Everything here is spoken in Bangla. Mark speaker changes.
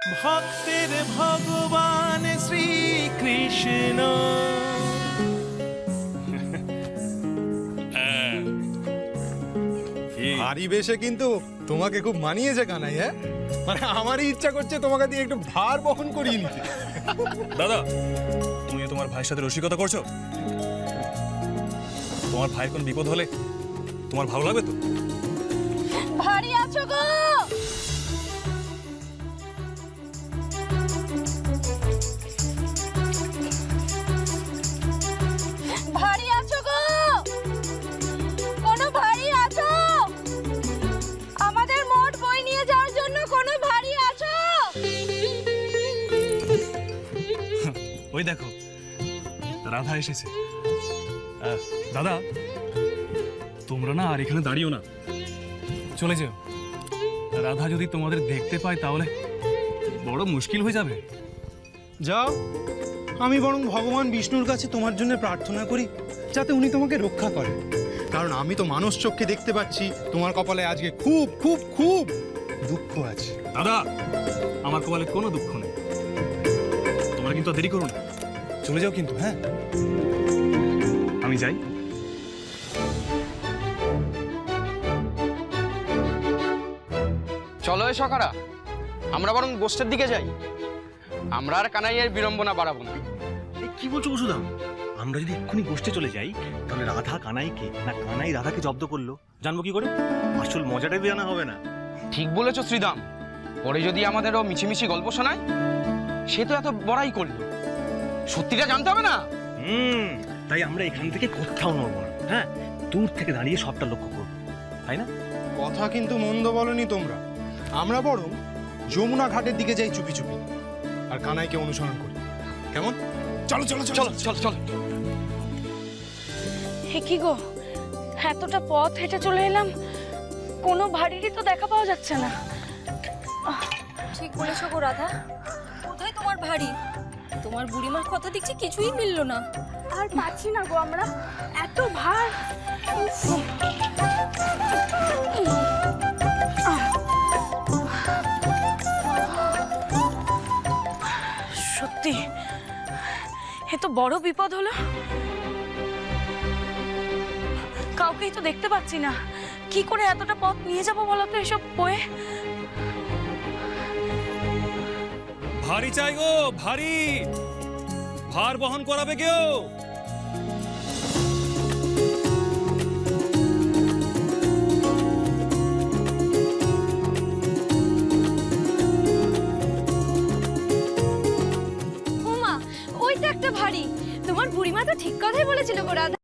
Speaker 1: ভক্তের ভগবান শ্রীকৃষ্ণ।
Speaker 2: ভারী বেশে কিন্তু তোমাকে খুব মানিয়েছে কানাই। হ্যাঁ, মানে আমারই ইচ্ছা করছে তোমাকে দিয়ে একটু ভার বহন করিয়ে নিতে।
Speaker 3: দাদা, তুমি তোমার ভাইয়ের সাথে রসিকতা করছো? তোমার ভাইয়ের কোন বিপদ হলে তোমার ভালো লাগবে তো?
Speaker 4: ভারী আছো গো, ভারী আছো গো, কোনো ভারী আছো? আমাদের মোট বই নিয়ে যাওয়ার জন্য কোনো ভারী আছো?
Speaker 3: ওই দেখো, রাধা এসেছে। দাদা, তোমরা না আর এখানে দাঁড়িও না, চলে যেও। রাধা যদি তোমাদের দেখতে পায় তাহলে বড় মুশকিল হয়ে যাবে।
Speaker 2: যাও, আমি বরং ভগবান বিষ্ণুর কাছে তোমার জন্য প্রার্থনা করি যাতে উনি তোমাকে রক্ষা করেন। কারণ আমি তো মানুষ চোখে দেখতে পাচ্ছি তোমার কপালে আজকে খুব খুব খুব দুঃখ আছে।
Speaker 3: দাদা, আমার কপালে কোনো দুঃখ নেই। তোমরা কিন্তু আর দেরি করো না, চলে যাও কিন্তু। হ্যাঁ, আমি যাই।
Speaker 5: চলো এ সখারা, আমরা বরং গোষ্ঠের দিকে যাই। আমরা আর কানাইয়ের বিড়ম্বনা বাড়াবো না।
Speaker 6: কি বলছো বসুদাম? আমরা যদি এক্ষুনি গোষ্ঠে চলে যাই তাহলে রাধা কানাইকে না কানাই রাধাকে জব্দ করলো জানবো কি করে? আসল মজাটাই তো জানা হবে না।
Speaker 5: ঠিক বলেছো শ্রীদাম, পরে যদি আমাদেরও মিছিমিছি গল্প শোনায়, সে তো এত বড়াই করলো, সত্যিটা জানতে হবে না।
Speaker 6: তাই আমরা এখান থেকে কোথাও নড়বো না। হ্যাঁ, দূর থেকে দাঁড়িয়ে সবটা লক্ষ্য করবো, তাই না?
Speaker 2: কথা কিন্তু মন্দ বলনি তোমরা। আমরা বরং যমুনা ঘাটের দিকে যাই চুপি চুপি, আর কানাইকে অনুসরণ করি। কেমন? চলো চলো
Speaker 5: চলো চলো চলো।
Speaker 4: হে কি গো, এতটা পথ হেঁটে চলে এলাম, কোনো ভারীরই তো দেখা পাওয়া যাচ্ছে না।
Speaker 7: ঠিক বলেছো গো রাধা, কোথায় তোমার ভারী? তোমার বুড়িমার কথা দেখছি কিছুই মিললো না।
Speaker 4: আর পাচ্ছি না গো আমরা, এত ভার। সত্যি এ তো বড় বিপদ হলো। কাউকেই তো দেখতে পাচ্ছি না, কি করে এতটা পথ নিয়ে যাবো বলো তো এসব বয়ে?
Speaker 3: ভারী চাই গো, ভারী। ভার বহন করাবে কেউ?
Speaker 4: ওমা, ওই তো একটা ভারী। তোমার বুড়িমা তো ঠিক কথাই বলেছিল গো রাধা।